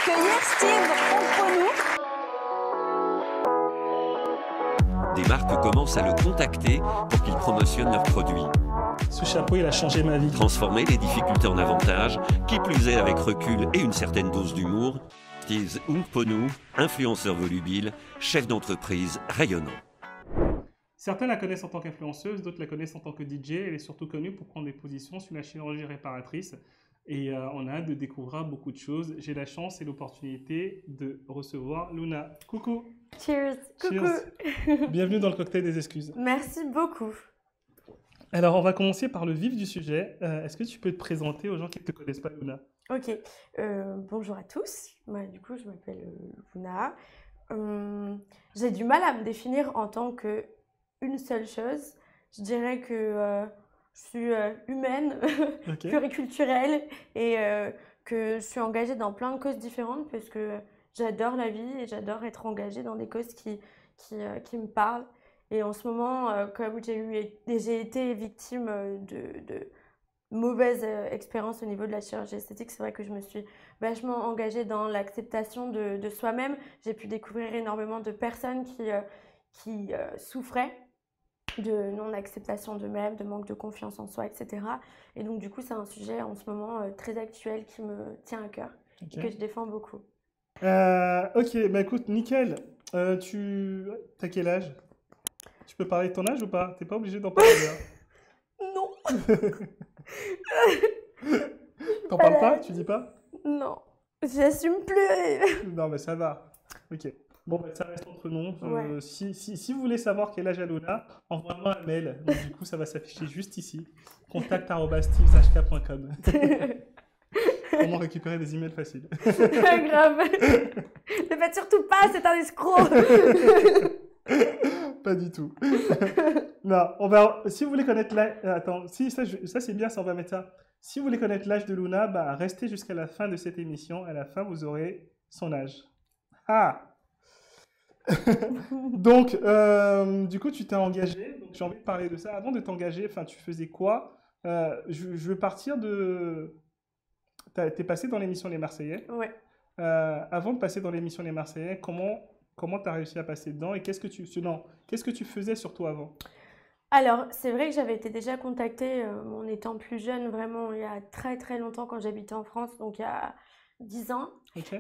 accueillir Steve Pomponou. Des marques commencent à le contacter pour qu'il promotionne leurs produits. Ce chapeau, il a changé ma vie. Transformer les difficultés en avantages, qui plus est avec recul et une certaine dose d'humour, Steve Pomponou, influenceur volubile, chef d'entreprise rayonnant. Certains la connaissent en tant qu'influenceuse, d'autres la connaissent en tant que DJ. Elle est surtout connue pour prendre des positions sur la chirurgie réparatrice. Et on a hâte de découvrir beaucoup de choses. J'ai la chance et l'opportunité de recevoir Luna. Coucou. Cheers. Coucou. Cheers. Bienvenue dans le cocktail des excuses. Merci beaucoup. Alors, on va commencer par le vif du sujet. Est-ce que tu peux te présenter aux gens qui ne te connaissent pas, Luna? Ok. Bonjour à tous. Moi, du coup, je m'appelle Luna. J'ai du mal à me définir en tant qu'une seule chose. Je dirais que je suis humaine, Okay. pluriculturelle et que je suis engagée dans plein de causes différentes parce que j'adore la vie et j'adore être engagée dans des causes qui me parlent. Et en ce moment, comme j'ai été victime de mauvaises expériences au niveau de la chirurgie esthétique, c'est vrai que je me suis vachement engagée dans l'acceptation de soi-même. J'ai pu découvrir énormément de personnes qui souffraient de non-acceptation d'eux-mêmes, de manque de confiance en soi, etc. Et donc, du coup, c'est un sujet en ce moment très actuel qui me tient à cœur et que je défends beaucoup. Ok, bah écoute, nickel. Tu as quel âge? Tu peux parler de ton âge ou pas? T'es pas obligé d'en parler. Non. T'en parles pas? Tu dis pas? Non, j'assume plus. Non, mais ça va. Ok. Bon, bah, ça reste entre nous. Ouais. Si vous voulez savoir quel âge a Luna, envoie-moi un mail. Donc, du coup, ça va s'afficher juste ici. contact@steveshk.com. Comment récupérer des emails faciles. Grave. Ne faites surtout pas, c'est un escroc. Pas du tout. Non, si vous voulez connaître l'âge... Attends, si, ça c'est bien, ça on va mettre ça. Si vous voulez connaître l'âge de Luna, bah, restez jusqu'à la fin de cette émission. À la fin, vous aurez son âge. Ah! Donc, du coup, tu t'es engagé. Donc, j'ai envie de parler de ça. Avant de t'engager, enfin, tu faisais quoi? Je veux partir de... T'es passé dans l'émission Les Marseillais. Ouais. Avant de passer dans l'émission Les Marseillais, comment tu as réussi à passer dedans et qu'est-ce que tu faisais surtout avant? Alors, c'est vrai que j'avais été déjà contactée en étant plus jeune, vraiment il y a très très longtemps quand j'habitais en France, donc il y a 10 ans, Ok.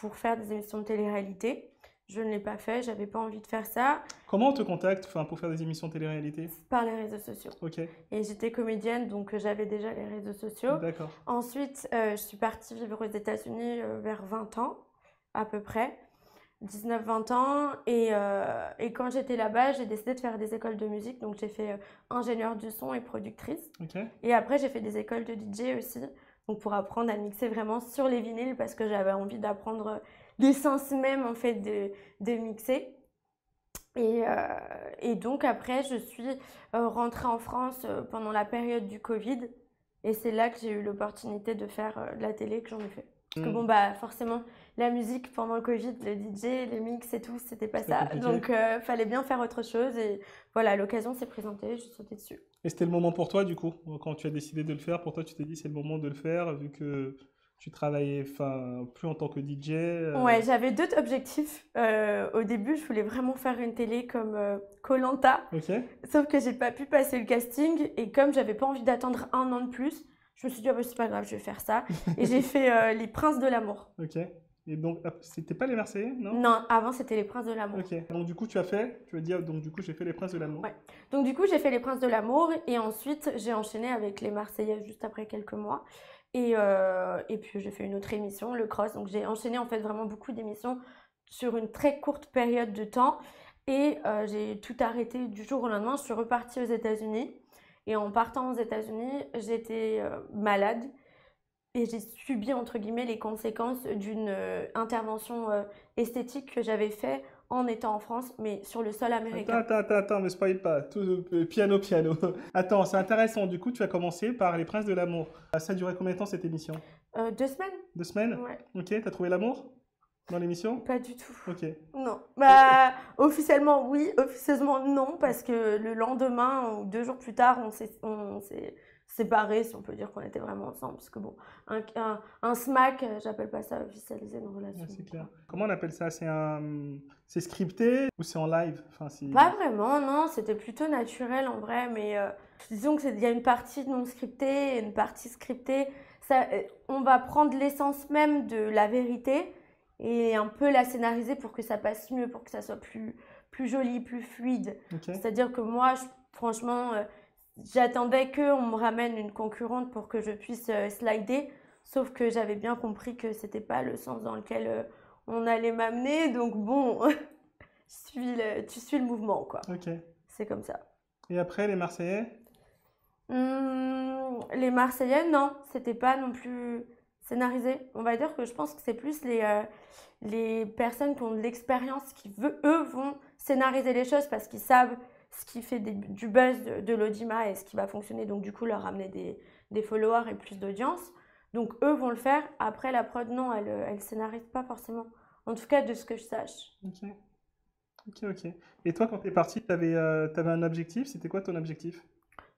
pour faire des émissions de télé-réalité. Je ne l'ai pas fait, j'avais pas envie de faire ça Comment on te contacte, enfin, pour faire des émissions télé-réalité? par les réseaux sociaux. Ok, Et j'étais comédienne, donc j'avais déjà les réseaux sociaux. d'accord. Ensuite, je suis partie vivre aux États-Unis vers 20 ans, à peu près. 19-20 ans. Et quand j'étais là-bas, j'ai décidé de faire des écoles de musique. Donc, j'ai fait ingénieur du son et productrice. Ok. Et après, j'ai fait des écoles de DJ aussi. Donc, pour apprendre à mixer vraiment sur les vinyles parce que j'avais envie d'apprendre l'essence même, en fait, de mixer. Et donc, après, je suis rentrée en France pendant la période du Covid. Et c'est là que j'ai eu l'opportunité de faire de la télé, que j'en ai fait. Parce que bon, bah forcément, la musique pendant le Covid, le DJ, les mix et tout, c'était pas ça. compliqué. Donc, fallait bien faire autre chose. Et voilà, l'occasion s'est présentée, je suis sautée dessus. Et c'était le moment pour toi, du coup, quand tu as décidé de le faire, pour toi, tu t'es dit c'est le moment de le faire, vu que tu travaillais, enfin, plus en tant que DJ. Ouais, j'avais d'autres objectifs. Au début, je voulais vraiment faire une télé comme koh Ok. sauf que j'ai pas pu passer le casting. Et comme j'avais pas envie d'attendre un an de plus, je me suis dit, ah bah, c'est pas grave, je vais faire ça. Et j'ai fait Les Princes de l'amour. Ok. Et donc, c'était pas les Marseillais, non? Non, avant, c'était Les Princes de l'amour. Ok. Donc, du coup, tu veux dire, donc, du coup, j'ai fait les Princes de l'amour. Ouais. Donc du coup, j'ai fait Les Princes de l'amour et ensuite, j'ai enchaîné avec Les Marseillais juste après quelques mois. Et puis, j'ai fait une autre émission, Le Cross. Donc j'ai enchaîné en fait vraiment beaucoup d'émissions sur une très courte période de temps. Et j'ai tout arrêté du jour au lendemain. Je suis repartie aux États-Unis. Et en partant aux États-Unis, j'étais malade. Et j'ai subi, entre guillemets, les conséquences d'une intervention esthétique que j'avais fait en étant en France, mais sur le sol américain. Attends, me spoil pas. Piano. Attends, c'est intéressant. Du coup, tu as commencé par Les Princes de l'amour. Ça a duré combien de temps cette émission? 2 semaines? 2 semaines? Ouais. Ok, t'as trouvé l'amour dans l'émission? Pas du tout. Ok. Non. Bah, officiellement, oui. Officieusement, non. Parce que le lendemain ou 2 jours plus tard, on s'est séparés, si on peut dire qu'on était vraiment ensemble. Parce que bon, un smack, j'appelle pas ça officialiser une relation. Ouais, c'est clair. Comment on appelle ça? C'est scripté ou c'est en live? Enfin, Pas vraiment, non, c'était plutôt naturel en vrai, mais disons qu'il y a une partie non scriptée et une partie scriptée. Ça, on va prendre l'essence même de la vérité et un peu la scénariser pour que ça passe mieux, pour que ça soit plus joli, plus fluide. Ok. C'est-à-dire que moi, franchement, j'attendais qu'on me ramène une concurrente pour que je puisse slider, sauf que j'avais bien compris que c'était pas le sens dans lequel on allait m'amener, donc bon, tu suis le mouvement, quoi. Ok. C'est comme ça. Et après, les Marseillais? Les Marseillais, non, c'était pas non plus scénarisé. On va dire que je pense que c'est plus les personnes qui ont de l'expérience qui, eux, vont scénariser les choses parce qu'ils savent ce qui fait du buzz de l'audimat et ce qui va fonctionner. Donc, du coup, leur ramener des followers et plus d'audience. Donc, eux vont le faire. Après, la prod, non, elle scénarise pas forcément. En tout cas, de ce que je sache. Ok. Ok. Et toi, quand t'es parti, t'avais un objectif? C'était quoi ton objectif?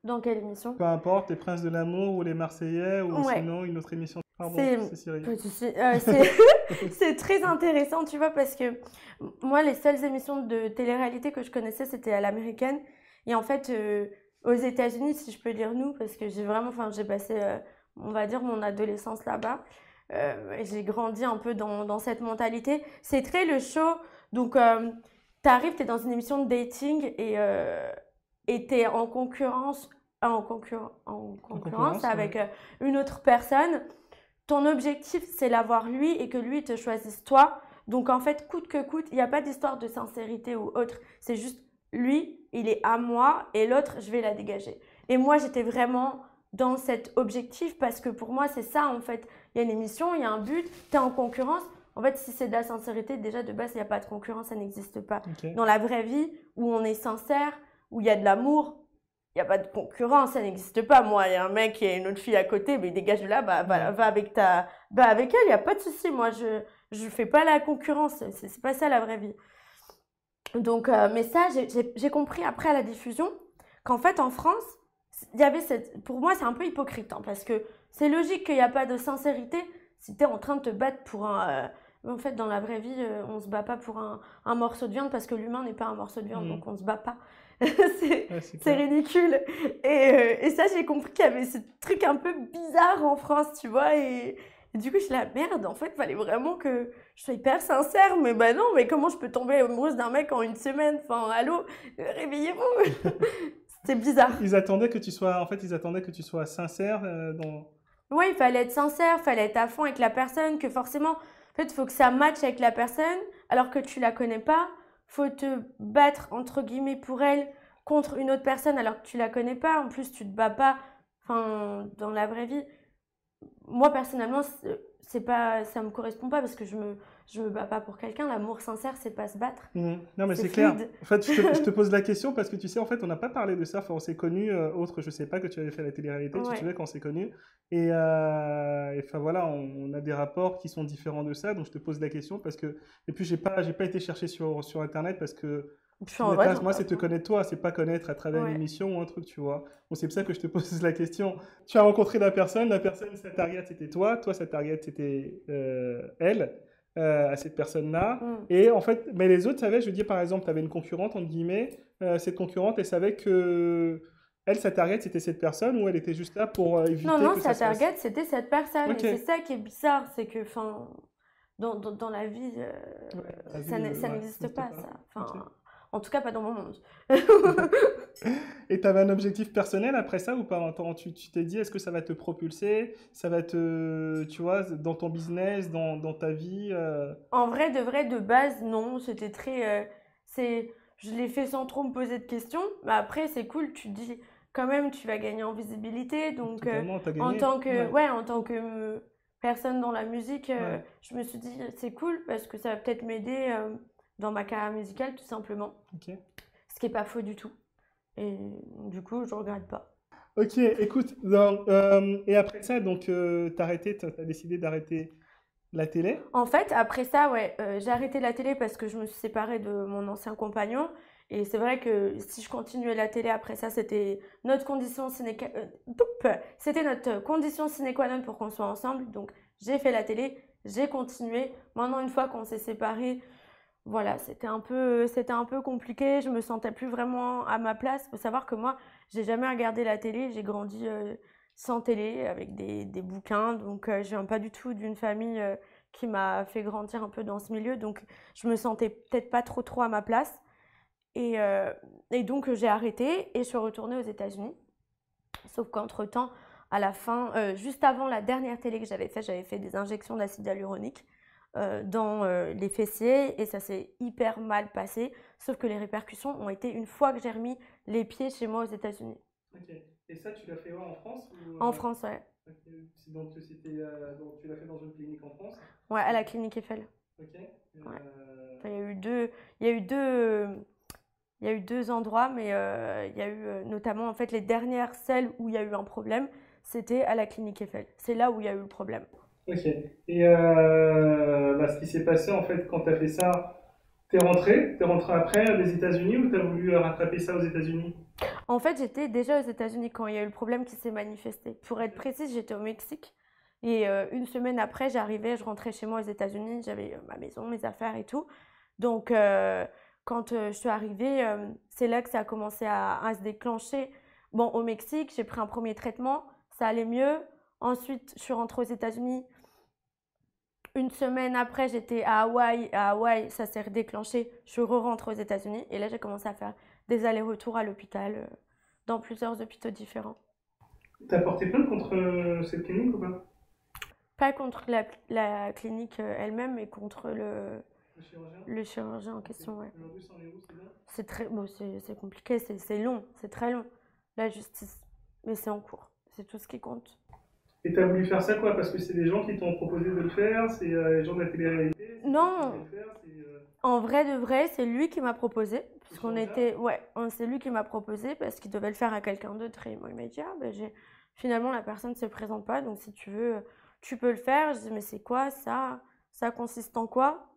Dans quelle émission? Peu importe, les Princes de l'amour ou les Marseillais ou Ouais. sinon une autre émission. Pardon, c'est Cyril. Pas de souci. C'est très intéressant, tu vois, parce que moi, les seules émissions de télé-réalité que je connaissais, c'était à l'américaine. Et en fait, aux États-Unis, si je peux dire nous, parce que j'ai passé, on va dire, mon adolescence là-bas. Et j'ai grandi un peu dans cette mentalité. C'est très le show. Donc, t'arrives, t'es dans une émission de dating et t'es en concurrence avec une autre personne. Ton objectif, c'est l'avoir lui et que lui te choisisse toi. Donc, en fait, coûte que coûte, il n'y a pas d'histoire de sincérité ou autre. C'est juste lui, il est à moi et l'autre, je vais la dégager. Et moi, j'étais vraiment dans cet objectif parce que pour moi, c'est ça, en fait. Il y a une émission, il y a un but, tu es en concurrence. En fait, si c'est de la sincérité, déjà, de base, il n'y a pas de concurrence, ça n'existe pas. Ok. Dans la vraie vie, où on est sincère, où il y a de l'amour, il n'y a pas de concurrence, ça n'existe pas. Moi, il y a un mec et une autre fille à côté, mais dégage de là, va avec elle, il n'y a pas de souci. Moi, je fais pas la concurrence, c'est pas ça la vraie vie. Donc, mais ça, j'ai compris après à la diffusion qu'en fait, en France, il y avait pour moi, c'est un peu hypocrite, hein, parce que c'est logique qu'il n'y a pas de sincérité si tu es en train de te battre pour un... en fait, dans la vraie vie, on se bat pas pour un morceau de viande parce que l'humain n'est pas un morceau de viande, donc on se bat pas. C'est ridicule. Et ça, j'ai compris qu'il y avait ce truc un peu bizarre en France, tu vois. Et du coup, je suis là, merde, en fait, il fallait vraiment que je sois hyper sincère. Mais bah non, mais comment je peux tomber amoureuse d'un mec en une semaine? Enfin, allô, réveillez-vous. C'était bizarre. Ils attendaient que tu sois sincère dans... Oui, il fallait être sincère, il fallait être à fond avec la personne, que forcément, en fait, il faut que ça matche avec la personne, alors que tu la connais pas. Faut te battre, entre guillemets, pour elle, contre une autre personne, alors que tu la connais pas. En plus, tu te bats pas, enfin, dans la vraie vie. Moi, personnellement, ça me correspond pas parce que je me bats pas pour quelqu'un. L'amour sincère, c'est pas se battre. Non, mais c'est clair. En fait, je te pose la question parce que tu sais, en fait, on n'a pas parlé de ça. Enfin, on s'est connus, je sais pas que tu avais fait la télé-réalité, tu te souviens quand on s'est connus. Et enfin voilà, on a des rapports qui sont différents de ça. Donc, je te pose la question parce que. Et puis, j'ai pas été chercher sur Internet parce que. Moi, c'est te connaître toi, c'est pas connaître à travers une émission ou un truc, tu vois. Bon, c'est pour ça que je te pose la question. Tu as rencontré la personne, sa target c'était toi, sa target c'était elle, à cette personne-là. Et en fait, mais les autres savaient, je veux dire, par exemple, tu avais une concurrente, entre guillemets, cette concurrente, elle savait que sa target c'était cette personne ou elle était juste là pour éviter Non, que sa ça target c'était cette personne. Okay. Et c'est ça qui est bizarre, c'est que, enfin, dans la vie, ça n'existe pas, ça. Enfin. Okay. En tout cas, pas dans mon monde. Et tu avais un objectif personnel après ça ou pas? Tu t'es dit, est-ce que ça va te propulser? Ça va tu vois, dans ton business, dans ta vie En vrai, de base, non. C'était très... je l'ai fait sans trop me poser de questions. Mais après, c'est cool. Tu te dis, quand même, tu vas gagner en visibilité. Donc, en tant que personne dans la musique, je me suis dit, c'est cool parce que ça va peut-être m'aider... dans ma carrière musicale, tout simplement. Okay. Ce qui n'est pas faux du tout. Et du coup, je ne regrette pas. Ok, écoute, et après ça, donc, tu as décidé d'arrêter la télé? En fait, après ça, j'ai arrêté la télé parce que je me suis séparée de mon ancien compagnon. Et c'est vrai que si je continuais la télé après ça, c'était notre condition sine qua c'était notre condition sine qua non pour qu'on soit ensemble. Donc j'ai fait la télé, j'ai continué. Maintenant, une fois qu'on s'est séparés, voilà, c'était un peu compliqué. Je me sentais plus vraiment à ma place. Faut savoir que moi, j'ai jamais regardé la télé. J'ai grandi sans télé, avec des bouquins. Donc, je viens pas du tout d'une famille qui m'a fait grandir un peu dans ce milieu. Donc, je me sentais peut-être pas trop à ma place. Et, euh, et donc, j'ai arrêté et je suis retournée aux États-Unis. Sauf qu'entre-temps, à la fin, juste avant la dernière télé que j'avais fait des injections d'acide hyaluronique dans les fessiers et ça s'est hyper mal passé. Sauf que les répercussions ont été une fois que j'ai remis les pieds chez moi aux États-Unis. Ok. Et ça, tu l'as fait où, en France ou, En France, ouais. Ok. Donc, tu l'as fait dans une clinique en France? Ouais, à la clinique Eiffel. Ok. Ouais. Enfin, il y a eu deux endroits, mais il y a eu notamment, en fait, les dernières, celles où il y a eu un problème, c'était à la clinique Eiffel. C'est là où il y a eu le problème. Ok. Et ce qui s'est passé, en fait, quand tu as fait ça, t'es rentré après des États-Unis ou t'as voulu rattraper ça aux États-Unis? En fait, j'étais déjà aux États-Unis quand il y a eu le problème qui s'est manifesté. Pour être précise, j'étais au Mexique. Et une semaine après, je rentrais chez moi aux États-Unis, j'avais ma maison, mes affaires et tout. Donc, quand je suis arrivée, c'est là que ça a commencé à se déclencher. Bon, au Mexique, j'ai pris un premier traitement, ça allait mieux. Ensuite, je suis rentrée aux États-Unis. Une semaine après, j'étais à Hawaï. À Hawaï, ça s'est redéclenché. Je suis re-rentrée aux États-Unis. Et là, j'ai commencé à faire des allers-retours à l'hôpital, dans plusieurs hôpitaux différents. T'as porté plainte contre cette clinique ou pas? Pas contre la clinique elle-même, mais contre Le chirurgien? le chirurgien en question, ouais. Aujourd'hui, c'en est où, c'est bon? C'est très, bon, c'est compliqué, c'est long, c'est très long, la justice. Mais c'est en cours, c'est tout ce qui compte. Et t'as voulu faire ça quoi? Parce que c'est des gens qui t'ont proposé de le faire, c'est les gens de la télé-réalité, c'est toi qui Non, voulais le faire, en vrai de vrai, c'est lui qui m'a proposé. Puisqu'on chirurgien? était, ouais, c'est lui qui m'a proposé parce qu'il devait le faire à quelqu'un d'autre. Et moi, il m'a dit, ah, ben, finalement, la personne ne se présente pas, donc si tu veux, tu peux le faire. Je dis, mais c'est quoi ça? Ça consiste en quoi?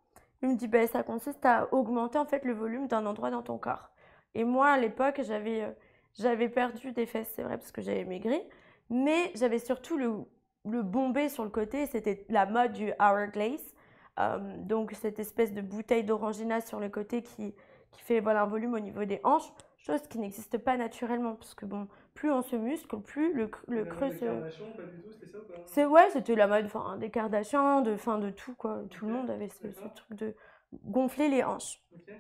Il me dit, ben, ça consiste à augmenter en fait le volume d'un endroit dans ton corps. Et moi, à l'époque, j'avais perdu des fesses, c'est vrai, parce que j'avais maigri, mais j'avais surtout le bombé sur le côté. C'était la mode du Hourglass. Donc, cette espèce de bouteille d'orangina sur le côté qui fait voilà, un volume au niveau des hanches, chose qui n'existe pas naturellement, parce que bon, plus on se muscle, plus le creux se... Kardashian, pas du tout, c'était ça ou pas? C'est ouais, c'était la mode enfin, des Kardashians, de tout quoi. Tout le Ok, monde avait ce d'accord. truc de gonfler les hanches. Ok.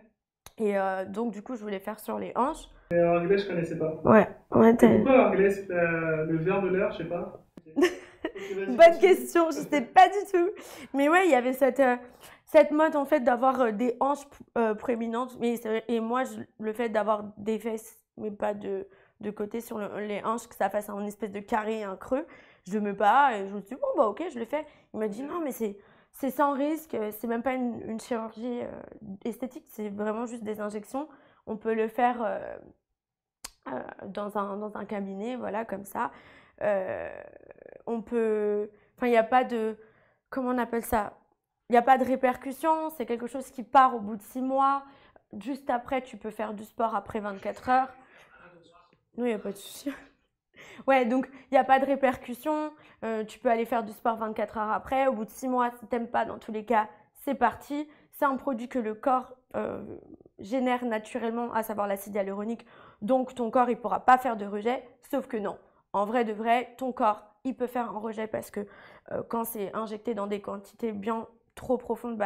Et donc du coup, je voulais faire sur les hanches. Anglais, je connaissais pas. Ouais, Et pourquoi anglais, c'est le verre de l'heure, je sais pas. Ok. Ok, vas-y, Bonne continue. question, je sais pas du tout. Mais ouais, il y avait cette mode en fait d'avoir des hanches proéminentes. Et moi, le fait d'avoir des fesses, mais pas de côté sur les hanches, que ça fasse un espèce de carré, un creux, je me bats et je me suis dit, bon bah ok, je le fais. Il m'a dit, non, mais c'est sans risque, c'est même pas une chirurgie esthétique, c'est vraiment juste des injections. On peut le faire dans un cabinet, voilà, comme ça. Euh, on peut... Enfin, il n'y a pas de... Comment on appelle ça? Il n'y a pas de répercussions, c'est quelque chose qui part au bout de 6 mois. Juste après, tu peux faire du sport après 24 heures. Non, il n'y a pas de souci. Ouais, donc il n'y a pas de répercussions. Tu peux aller faire du sport 24 heures après. Au bout de 6 mois, si tu n'aimes pas, dans tous les cas, c'est parti. C'est un produit que le corps génère naturellement, à savoir l'acide hyaluronique. Donc ton corps, il ne pourra pas faire de rejet. Sauf que non. En vrai de vrai, ton corps, il peut faire un rejet parce que quand c'est injecté dans des quantités bien trop profondes,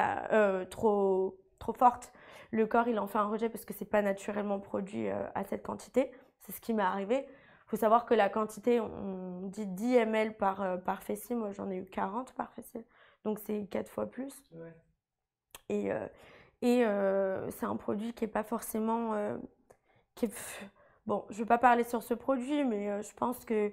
trop fortes, le corps, il en fait un rejet parce que ce n'est pas naturellement produit à cette quantité. C'est ce qui m'est arrivé. Il faut savoir que la quantité, on dit 10 ml par fessier. Moi, j'en ai eu 40 par fessier. Donc, c'est 4 fois plus. Ouais. Et c'est un produit qui n'est pas forcément... Bon, je ne veux pas parler sur ce produit, mais je pense qu'il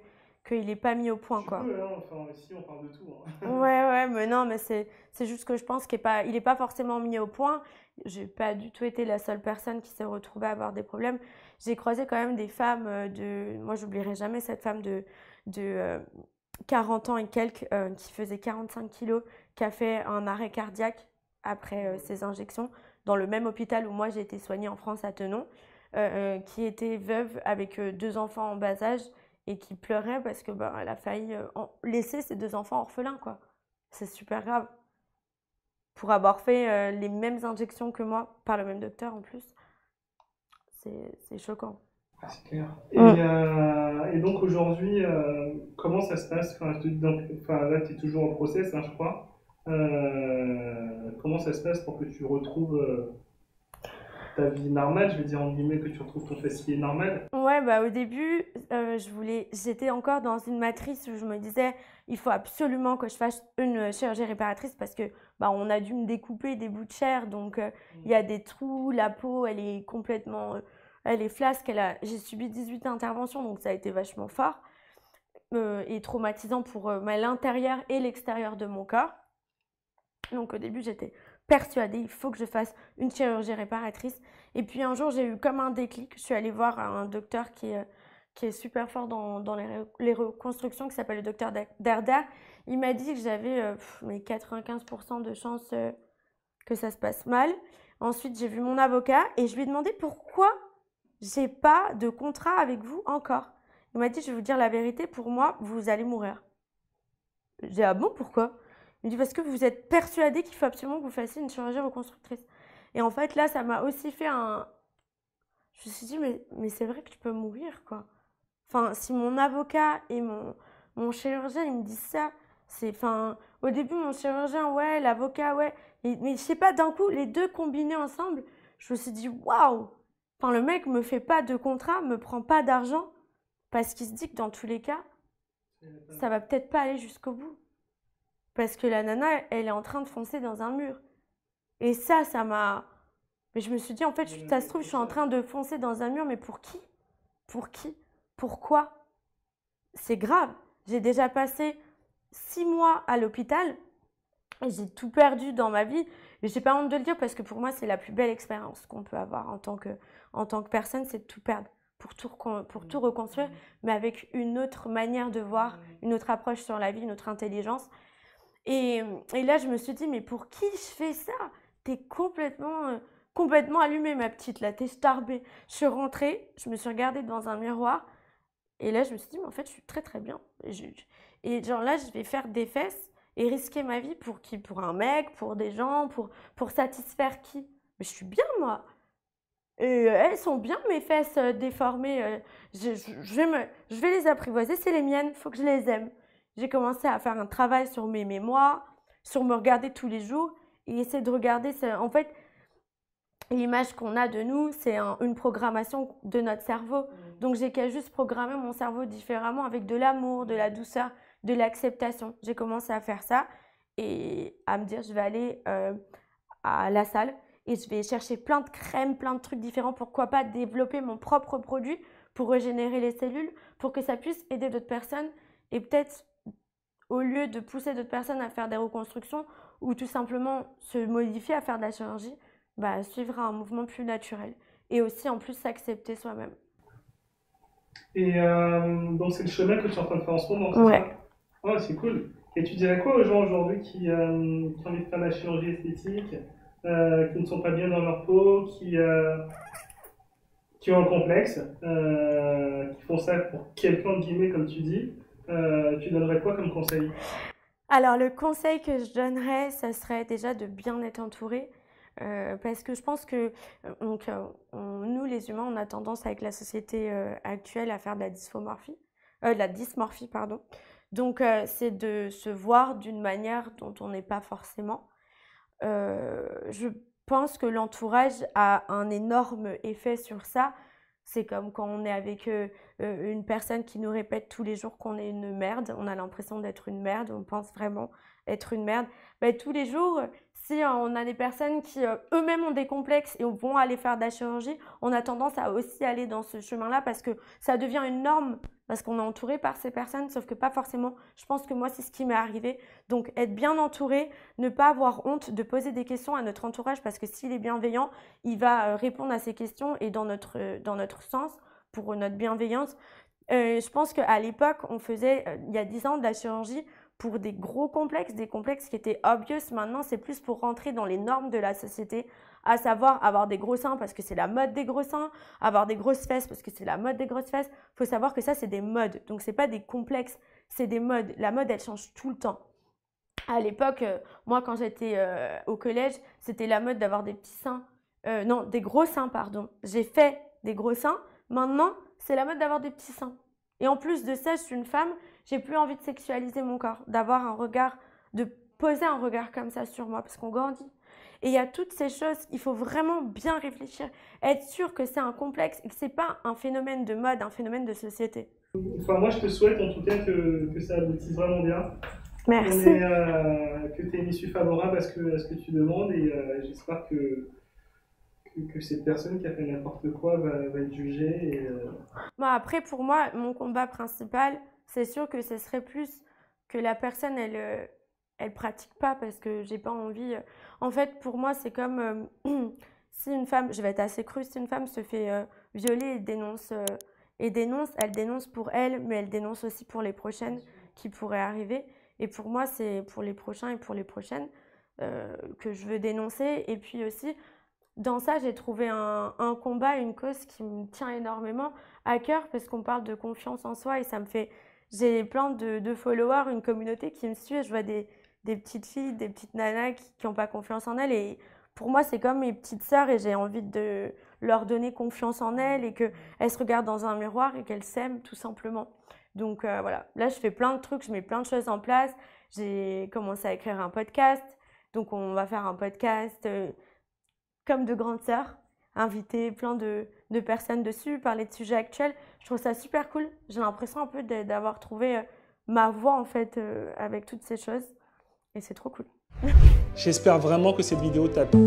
n'est pas mis au point, Tu quoi. peux, hein, enfin, ici on parle de tout. Hein. Ouais, mais non, mais c'est juste que je pense qu'il est pas forcément mis au point. J'ai pas du tout été la seule personne qui s'est retrouvée à avoir des problèmes. J'ai croisé quand même des femmes moi j'oublierai jamais cette femme de 40 ans et quelques qui faisait 45 kilos, qui a fait un arrêt cardiaque après ses injections dans le même hôpital où moi j'ai été soignée en France à Thonon, qui était veuve avec 2 enfants en bas âge et qui pleurait parce que elle a failli laisser ses 2 enfants orphelins, quoi. C'est super grave. Pour avoir fait les mêmes injections que moi, par le même docteur en plus, c'est choquant. Ah, c'est clair. Et donc aujourd'hui, comment ça se passe? Enfin, là, tu es toujours en process, hein, je crois. Comment ça se passe pour que tu retrouves ta vie normale, je veux dire en guillemets, que tu retrouves ton fessier normal? Ouais, au début, j'étais encore dans une matrice où je me disais, il faut absolument que je fasse une chirurgie réparatrice parce que on a dû me découper des bouts de chair, donc il y a des trous, la peau, elle est complètement, elle est flasque. J'ai subi 18 interventions, donc ça a été vachement fort et traumatisant pour l'intérieur et l'extérieur de mon corps. Donc au début, j'étais persuadée, il faut que je fasse une chirurgie réparatrice. Et puis un jour, j'ai eu comme un déclic. Je suis allée voir un docteur qui est super fort dans les reconstructions, qui s'appelle le docteur Derder. Il m'a dit que j'avais 95% de chances que ça se passe mal. Ensuite, j'ai vu mon avocat et je lui ai demandé pourquoi j'ai pas de contrat avec vous encore. Il m'a dit, je vais vous dire la vérité, pour moi, vous allez mourir. J'ai dit, ah bon, pourquoi? Il me dit, parce que vous êtes persuadé qu'il faut absolument que vous fassiez une chirurgie reconstructrice. Et en fait, là, ça m'a aussi fait un... Je me suis dit, mais c'est vrai que tu peux mourir, quoi. Enfin, si mon avocat et mon chirurgien, ils me disent ça, c'est... Enfin, au début, mon chirurgien, ouais, l'avocat, ouais. Mais je sais pas, d'un coup, les deux combinés ensemble, je me suis dit, waouh! Enfin, le mec me fait pas de contrat, me prend pas d'argent, parce qu'il se dit que dans tous les cas, ça va peut-être pas aller jusqu'au bout. Parce que la nana, elle est en train de foncer dans un mur. Et ça m'a... Mais je me suis dit, en fait, ça se trouve, je suis en train de foncer dans un mur, mais pour qui? Pour qui? Pourquoi? C'est grave. J'ai déjà passé 6 mois à l'hôpital et j'ai tout perdu dans ma vie. Mais j'ai pas honte de le dire parce que pour moi, c'est la plus belle expérience qu'on peut avoir en tant que personne, c'est de tout perdre. Pour tout reconstruire, mais avec une autre manière de voir, une autre approche sur la vie, une autre intelligence. Et là, je me suis dit, mais pour qui je fais ça? T'es complètement allumée, ma petite, là, t'es starbée. Je suis rentrée, je me suis regardée dans un miroir, et là, je me suis dit, mais en fait, je suis très, très bien. Et genre là, je vais faire des fesses et risquer ma vie pour qui? Pour un mec, pour des gens, pour satisfaire qui? Mais je suis bien, moi. Et elles sont bien, mes fesses déformées. Je vais les apprivoiser, c'est les miennes, il faut que je les aime. J'ai commencé à faire un travail sur mes mémoires, sur me regarder tous les jours et essayer de regarder. En fait, l'image qu'on a de nous, c'est une programmation de notre cerveau. Donc, j'ai qu'à juste programmer mon cerveau différemment avec de l'amour, de la douceur, de l'acceptation. J'ai commencé à faire ça et à me dire, je vais aller à la salle et je vais chercher plein de crèmes, plein de trucs différents. Pourquoi pas développer mon propre produit pour régénérer les cellules, pour que ça puisse aider d'autres personnes et peut-être au lieu de pousser d'autres personnes à faire des reconstructions ou tout simplement se modifier à faire de la chirurgie, suivre un mouvement plus naturel et aussi en plus s'accepter soi-même. Et donc c'est le chemin que tu es en train de faire en ce moment, c'est Ouais. ça? Oh, c'est cool. Et tu dirais quoi aux gens aujourd'hui qui ont envie de faire de la chirurgie esthétique, qui ne sont pas bien dans leur peau, qui ont un complexe, qui font ça pour quelqu'un de guillemets comme tu dis, tu donnerais quoi comme conseil? Alors le conseil que je donnerais, ça serait déjà de bien être entouré. Parce que je pense que nous les humains, on a tendance avec la société actuelle à faire de la dysmorphie, pardon. Donc c'est de se voir d'une manière dont on n'est pas forcément. Je pense que l'entourage a un énorme effet sur ça. C'est comme quand on est avec une personne qui nous répète tous les jours qu'on est une merde. On a l'impression d'être une merde, on pense vraiment être une merde. Tous les jours, si on a des personnes qui eux-mêmes ont des complexes et vont aller faire de la chirurgie, on a tendance à aussi aller dans ce chemin-là parce que ça devient une norme, parce qu'on est entouré par ces personnes, sauf que pas forcément. Je pense que moi, c'est ce qui m'est arrivé. Donc, être bien entouré, ne pas avoir honte de poser des questions à notre entourage parce que s'il est bienveillant, il va répondre à ces questions et dans notre sens, pour notre bienveillance. Je pense qu'à l'époque, on faisait, il y a 10 ans, de la chirurgie pour des gros complexes, des complexes qui étaient obvious. Maintenant, c'est plus pour rentrer dans les normes de la société, à savoir avoir des gros seins parce que c'est la mode des gros seins, avoir des grosses fesses parce que c'est la mode des grosses fesses. Il faut savoir que ça, c'est des modes. Donc, ce n'est pas des complexes, c'est des modes. La mode, elle change tout le temps. À l'époque, moi, quand j'étais au collège, c'était la mode d'avoir des petits seins. Non, des gros seins, pardon. J'ai fait des gros seins. Maintenant, c'est la mode d'avoir des petits seins. Et en plus de ça, je suis une femme, j'ai plus envie de sexualiser mon corps, d'avoir un regard, de poser un regard comme ça sur moi, parce qu'on grandit. Et il y a toutes ces choses, il faut vraiment bien réfléchir, être sûr que c'est un complexe et que ce n'est pas un phénomène de mode, un phénomène de société. Enfin, moi, je te souhaite en tout cas que ça aboutisse vraiment bien. Merci. Que tu aies une issue favorable à ce que tu demandes et j'espère que cette personne qui a fait n'importe quoi va être jugée. Et, Bon, après, pour moi, mon combat principal, c'est sûr que ce serait plus que la personne, elle pratique pas parce que j'ai pas envie. En fait, pour moi, c'est comme si une femme, je vais être assez crue, si une femme se fait violer et dénonce, elle dénonce pour elle, mais elle dénonce aussi pour les prochaines qui pourraient arriver. Et pour moi, c'est pour les prochains et pour les prochaines que je veux dénoncer. Et puis aussi, dans ça, j'ai trouvé un combat, une cause qui me tient énormément à cœur parce qu'on parle de confiance en soi et ça me fait... J'ai plein de followers, une communauté qui me suit et je vois des petites filles, des petites nanas qui n'ont pas confiance en elles et pour moi, c'est comme mes petites sœurs et j'ai envie de leur donner confiance en elles et qu'elles se regardent dans un miroir et qu'elles s'aiment tout simplement. Donc voilà, là, je fais plein de trucs, je mets plein de choses en place. J'ai commencé à écrire un podcast, donc on va faire un podcast... comme de grandes sœurs, inviter plein de personnes dessus, parler de sujets actuels. Je trouve ça super cool. J'ai l'impression un peu d'avoir trouvé ma voie en fait avec toutes ces choses et c'est trop cool. J'espère vraiment que cette vidéo t'a plu.